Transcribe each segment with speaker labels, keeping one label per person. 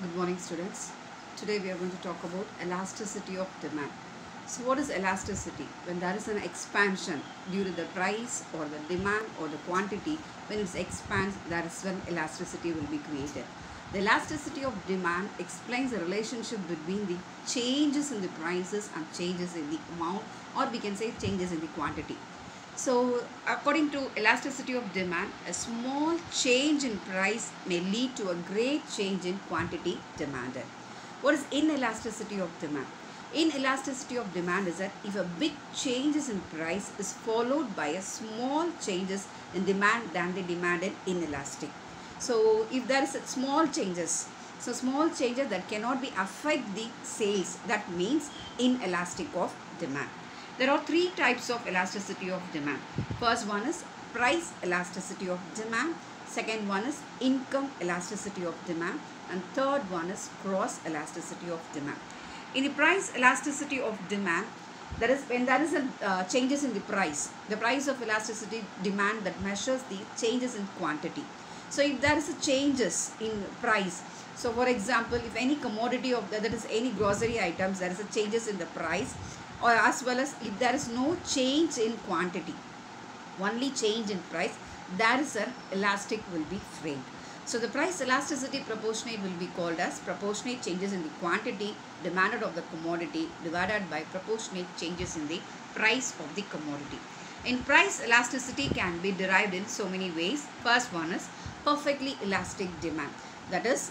Speaker 1: Good morning, students. Today we are going to talk about elasticity of demand. So what is elasticity? When there is an expansion due to the price or the demand or the quantity, when it expands, that is when elasticity will be created. The elasticity of demand explains the relationship between the changes in the prices and changes in the amount, or we can say changes in the quantity. So, according to elasticity of demand, a small change in price may lead to a great change in quantity demanded. What is inelasticity of demand? Inelasticity of demand is that if a big changes in price is followed by a small changes in demand than the demanded inelastic. So, if there is a small changes that cannot be affect the sales, that means inelastic of demand. There are three types of elasticity of demand. First one is price elasticity of demand. Second one is income elasticity of demand. And third one is cross elasticity of demand. In the price elasticity of demand, that is when there is a changes in the price of elasticity demand that measures the changes in quantity. So if there is a changes in price, so for example, if any commodity of that is any grocery items, there is a changes in the price, or as well as if there is no change in quantity, only change in price, there is an elastic will be framed. So the price elasticity proportionate will be called as proportionate changes in the quantity demanded of the commodity divided by proportionate changes in the price of the commodity. In price elasticity can be derived in so many ways. First one is perfectly elastic demand. That is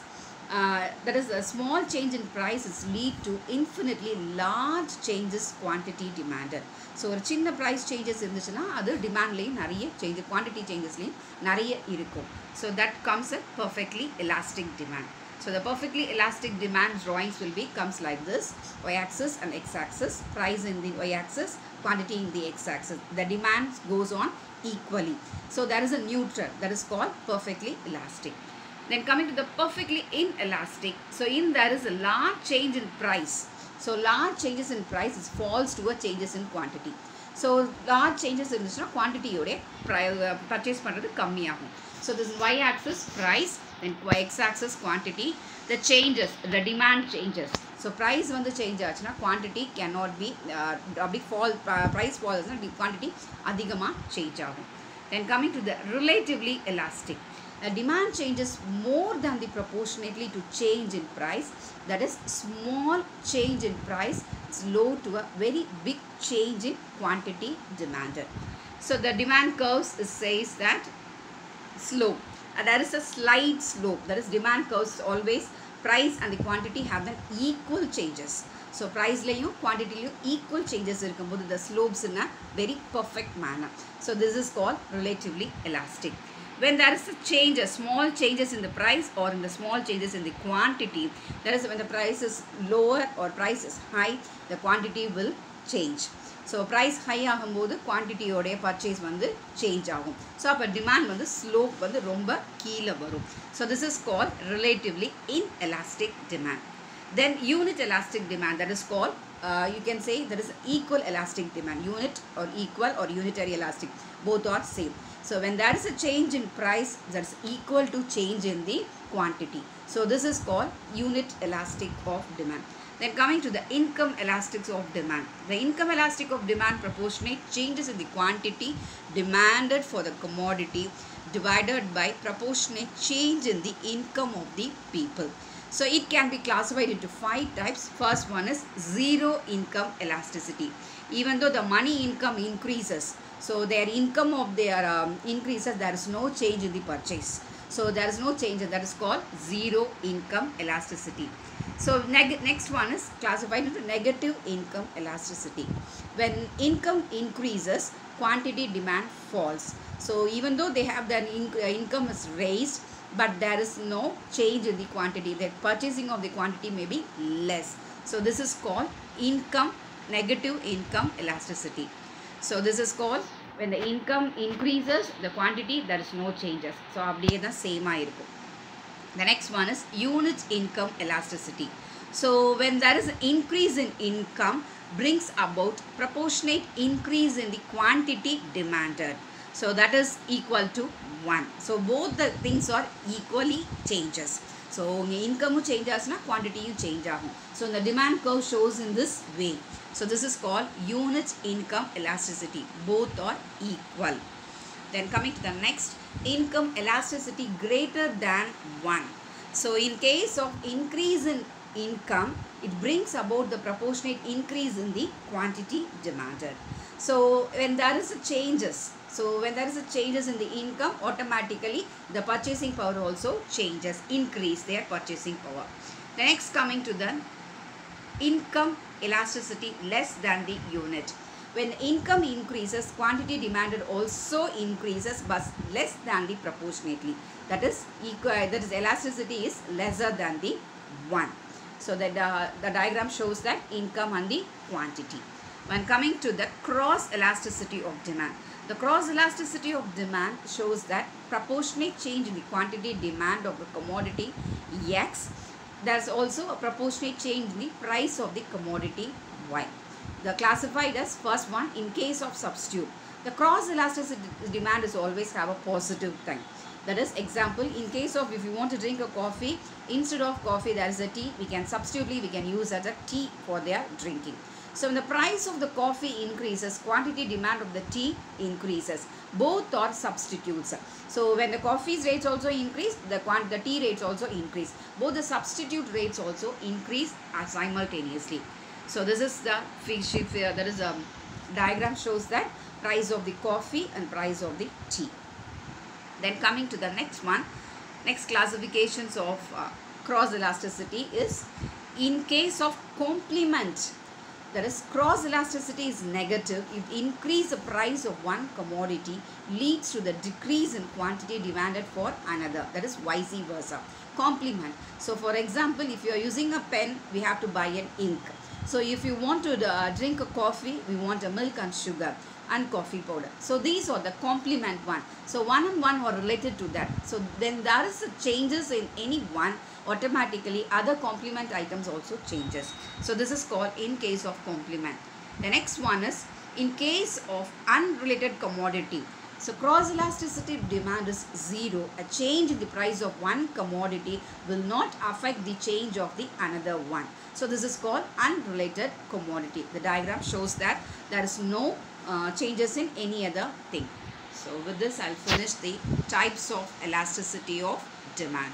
Speaker 1: a small change in prices lead to infinitely large changes quantity demanded. So ஒரு சின்ன price changes இருந்துச்சுன்னா அது demandலையும் நிறைய change, quantity changesலையும் நிறைய இருக்கும். So that comes a perfectly elastic demand. So the perfectly elastic demand drawings will be comes like this: y-axis and x-axis, price in the y-axis, quantity in the x-axis. The demand goes on equally. So there is a neutral that is called perfectly elastic. Then coming to the perfectly inelastic, so in there is a large change in price. So large changes in price is falls to a changes in quantity. So large changes in quantity ode purchase பண்றது கம்மியாகும். So this is y-axis price, then x-axis quantity. The changes, the demand changes. So price வந்து change ஆச்சுனா quantity cannot be அப்படி fall, price falls ஆச்சுனா quantity அதிகமாக change ஆகும். Then coming to the relatively elastic. Demand changes more than the proportionately to change in price. That is, small change in price is low to a very big change in quantity demanded. So the demand curves says that slope. There is a slight slope. That is, demand curves always price and the quantity have an equal changes. So price layum quantity layum equal changes irukumbodhu the slopes in a very perfect manner. So this is called relatively elastic. When there is a change, small changes in the price or in the small changes in the quantity, that is when the price is lower or price is high, the quantity will change. So price high ஆகும்போது quantity ஓடைய purchase வந்து change ஆகும். So அப்போ demand வந்து slope வந்து ரொம்ப கீழே வரும். So this is called relatively inelastic demand. Then unit elastic demand, that is called you can say that is equal elastic demand. Unit or equal or unitary elastic, both are same. So when there is a change in price, that is equal to change in the quantity. So this is called unit elastic of demand. Then coming to the income elastics of demand. The income elastic of demand proportionate changes in the quantity demanded for the commodity divided by proportionate change in the income of the people. So it can be classified into 5 types. First one is zero income elasticity. Even though the money income increases, so their income of their increases, there is no change in the purchase. So there is no change, that is called zero income elasticity. So next one is classified into negative income elasticity. When income increases, quantity demand falls. So even though they have their income is raised, but there is no change in the quantity, the purchasing of the quantity may be less. So this is called negative income elasticity. So this is called when the income increases, the quantity, there is no changes. So அப்படியே தான் சேமாக இருக்கும். The next one is unit income elasticity. So when there is an increase in income brings about proportionate increase in the quantity demanded. So that is equal to 1. So both the things are equally changes. So income change asna quantity change agum. So the demand curve shows in this way. So this is called unit income elasticity. Both are equal. Then coming to the next, income elasticity greater than 1. So in case of increase in income, it brings about the proportionate increase in the quantity demanded. So when there is a changes, in the income, automatically the purchasing power also changes, increase their purchasing power. The next, coming to the income elasticity less than the unit. When income increases, quantity demanded also increases, but less than the proportionately. That is elasticity is lesser than the 1. So that the diagram shows that income and the quantity. When coming to the cross elasticity of demand, the cross elasticity of demand shows that proportionate change in the quantity demand of the commodity X. There is also a proportionate change in the price of the commodity Y. The classified as first one, in case of substitute. The cross elasticity demand is always have a positive thing. That is, example, in case of if you want to drink a coffee, instead of coffee there is a tea, we can substitutely we can use as a tea for their drinking. So when the price of the coffee increases, quantity demand of the tea increases. Both are substitutes. So when the coffee's rates also increase, the tea rates also increase. Both the substitute rates also increase simultaneously. So this is the that is a diagram shows that price of the coffee and price of the tea. Then coming to the next one, next classifications of cross elasticity is in case of complement. That is, cross elasticity is negative if increase the price of one commodity leads to the decrease in quantity demanded for another. That is vice versa. Complement. So for example, if you are using a pen, we have to buy an ink. So if you want to drink a coffee, we want a milk and sugar and coffee powder. So these are the complement one. So one and one are related to that. So then there is a changes in any one, automatically other complement items also changes. So this is called in case of complement. The next one is in case of unrelated commodity. So cross elasticity demand is 0. A change in the price of one commodity will not affect the change of the another one. So this is called unrelated commodity. The diagram shows that there is no changes in any other thing. So with this, I'll finish the types of elasticity of demand.